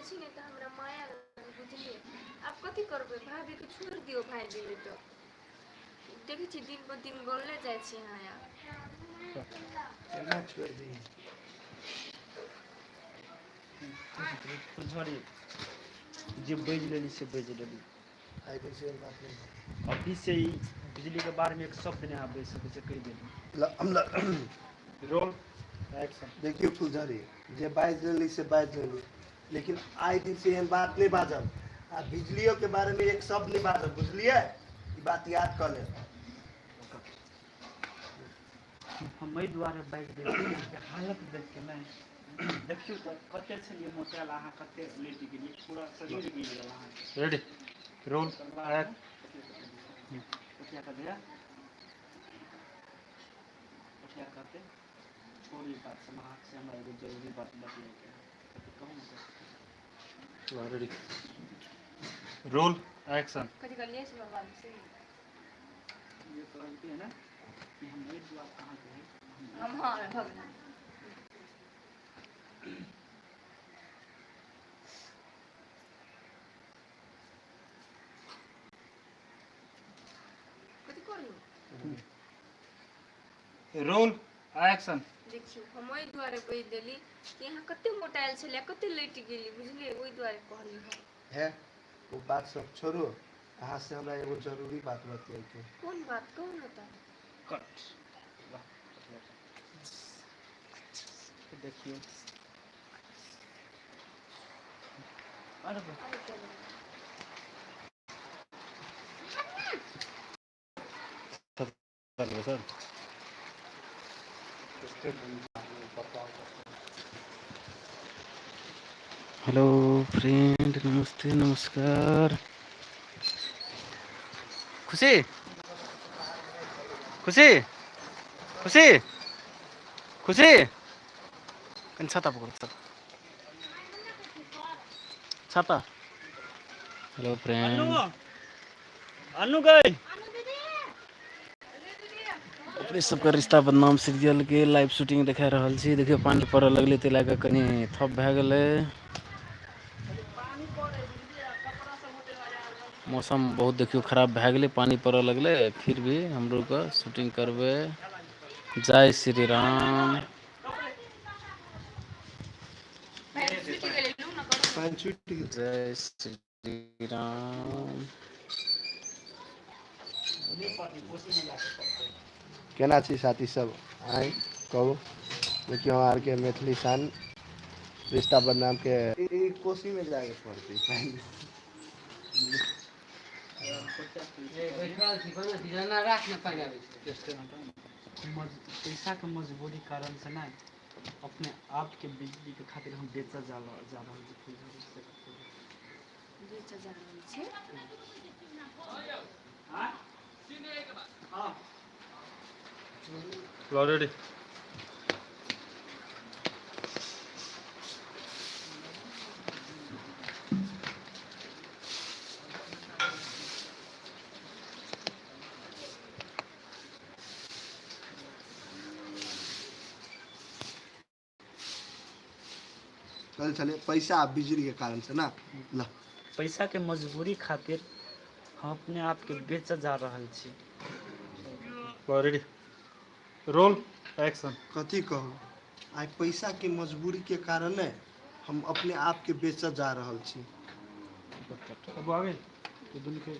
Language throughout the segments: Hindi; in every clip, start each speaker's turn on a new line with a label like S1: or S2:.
S1: छी ने तो हमरा माया बुझलिए आप कथी करबे भाभी के छोड़ दियो भाई दिले तो देखे छी दिन पर दिन बोलले जाय छी हां
S2: केना छोड़ दी
S3: फुलझड़ी जे बेच लेली से बेच लेली
S2: आई कैसे बात नहीं
S3: अभी से ही बिजली के बारे में एक शब्द नहीं आप बेच सके से कह देली रोल एक्शन
S2: देखिए फुलझड़ी जे बाज लेली से बाज लेली लेकिन आई दिन से एहन बात नहीं बाजब आ बिजलियों के बारे में एक शब्द नहीं बाजब बुझलिए ई बात याद कर ले
S3: हम एहि दुआरे बाजि देली कि हालत देख के नहीं देखियो तो कते छलिए मोटाल अहाँ कते लेट गेलिए पूरा शरीर गिर गेल अहाँ रेडी रोल क्या कर दिया क्या करते छोड़ी बात समाज से हमारा एगो जरूरी बात बतले के कहूँ ना रेडी रोल एक्शन
S1: कथी कर लिए से बाबा से
S3: ये कहते हैं ना कि हम एक बात कहाँ के हैं
S1: हम हां भगवान कथी करू
S3: रोल एक्शन
S1: देखियो हम ओहि द्वारे कहि देली कि यहाँ कते मोटाइल छलै कते लेट गेली बुझलिए ओहि द्वारे कहली हम
S2: है वो बात सब छोड़ो अहाँ से हमरा एगो जरूरी बात बतियाई के
S1: कौन बात कहू न त
S3: कट देखियो अरे
S1: अरे चलो
S3: सर हेलो फ्रेंड नमस्ते नमस्कार खुशी खुशी खुशी खुशी कहीं छाता पकड़ो छाता हेलो फ्रेंड अनु गई अपने सबका रिश्ता बदनाम सीरियल के लाइव शूटिंग देखा रहल छी देखियो पानी पड़े लगले ते लागे कनी थप भए गेलै मौसम बहुत देखियो खराब भए गेलै पानी पड़े लगले फिर भी हमरो के शूटिंग करबे जय श्री राम
S2: पानी छूट गेल
S3: जय श्री राम
S2: केना छी साथी सब आइ कहू देखियो हमार के मैथिली शान रिश्ता बदनाम के ई कोसी में जाके पड़ते
S3: पैसा के मजबूरी कारण से ना अपने आप के बिजली के खातिर हम बेचा जा रहल
S1: बेचा जा रहल छै
S3: ऑलरेडी
S2: चल चले पैसा आ बिजली के कारण से ना ला
S3: पैसा के मजबूरी खातिर हम अपने आप के बेचा जा रहल छी ऑलरेडी रोल एक्शन
S2: कथी कहू आई पैसा के मजबूरी के कारण ने हम अपने आप के बेचत जा रहल छी
S3: अब आगे तो दुन के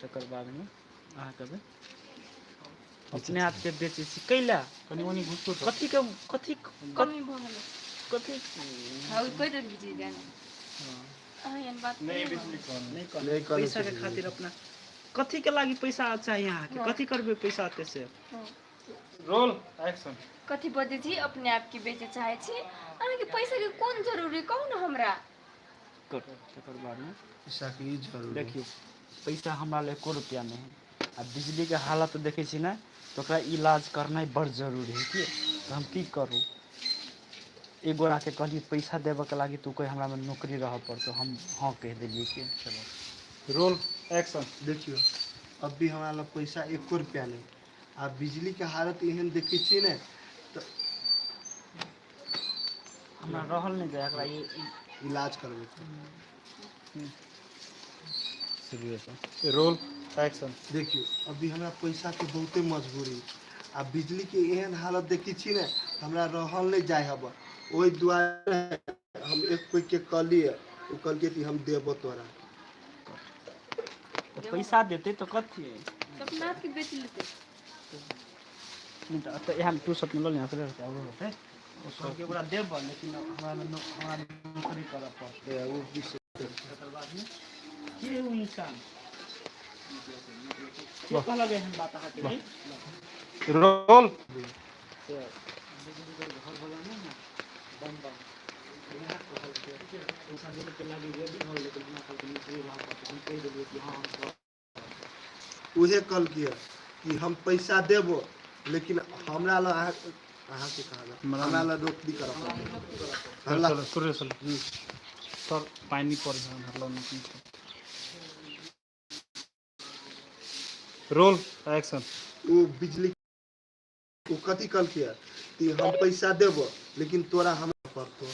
S3: तकर बाद में अहाँ कहबे अपने आप के बेचे छी कैला कनी ओनी घुसतो कथी
S1: कमी भ गेलै कथी हां कोइ दिन बिजी जाने हां एहन बात नहीं
S2: नहीं
S3: पैसा के खातिर अपना कथी के लागी पैसा चाहिए अहाँ के कथी करबे पैसा ते से रोल एक्शन
S1: कथी बजे छी अपने आप के बेचे चाहे छी अहाँ के पैसा के कोन जरूरी कहू न हमरा
S3: तकर बाद में
S2: पैसा की जरूरी
S3: देखियो पैसा हमरा ले 1 रुपया नहीं आ बिजली के हालत देखे छी ना तो ओकरा इलाज करना बड़ जरूरी है कि तो हम की करू एगो आके कहली पैसा देवे के लागी तू कोई हमरा में नौकरी रह पड़तो हम हाँ कह दिलिए कि चलो रोल एक्शन
S2: देखियो अब भी हमारा लग पैसा 1 रुपया नहीं आ बिजली के हालत एहन देखे छी ने तो
S3: हमरा रहल नहीं जाए एकरा ये
S2: इलाज करबे
S4: रोल एक्शन।
S2: देखियो अभी हमरा पैसा के बहुते मजबूरी आ बिजली के एहन हालत देखी छी ने हमरा रहल नहीं जाए हब ओहि दुआरे हम एक कोई के कहलिए उ कहलके कि हम देबो तोरा
S3: तो पैसा देते तो कथी
S1: अपना के बेच लेते
S3: नहीं तो यहाँ टू शॉट में लो यहाँ से और होते उसको के पूरा देब लेकिन हमरा नौकरी करब पड़ते
S2: वो विषय
S3: एकर बाद में के उ इंसान के कहला गए हम बात आके नहीं
S4: रोल
S3: से घर वाला नहीं ना बम बम यहाँ कहल के पैसा देले के लागी रेडी हो लेकिन बिना कहल के नौकरी रहा तो हम कह देलिए कि हां
S2: उहे कल किया कि हम पैसा देबो लेकिन हमरा ला अहाँ के कहला हमरा ला नौकरी करब
S4: चलो सुरे चलो सर पानी पर जान हल्ला नहीं रोल एक्शन।
S2: वो बिजली वो कथी कल किया कि हम पैसा देबो लेकिन तोरा हमरा पड़तो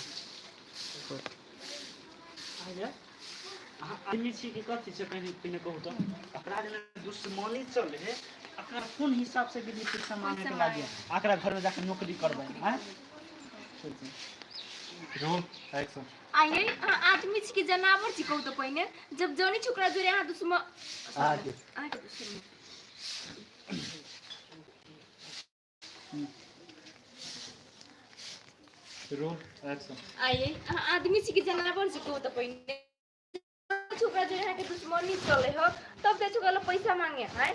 S3: आदमी छी के कथी से कहीं पिने कहू तो एकरा जे दुश्मनी चले है अकर कोन हिसाब से बिजली शिक्षा मांगे के लागे एकरा घर में जाके नौकरी करबै हैं
S4: रोल एक्शन।
S1: आइए आदमी छी के जनावर छी कहू तो पहिने जब जनी छोकरा जोरे यहाँ दुश्मन
S2: आगे
S1: आगे दुश्मन
S4: रोल एक्शन।
S1: आइए आदमी छी के जनावर छी कहू तो पहिने छोकरा जोरे यहाँ के दुश्मनी चले हो तब ते छोकरा पैसा मांगे हैं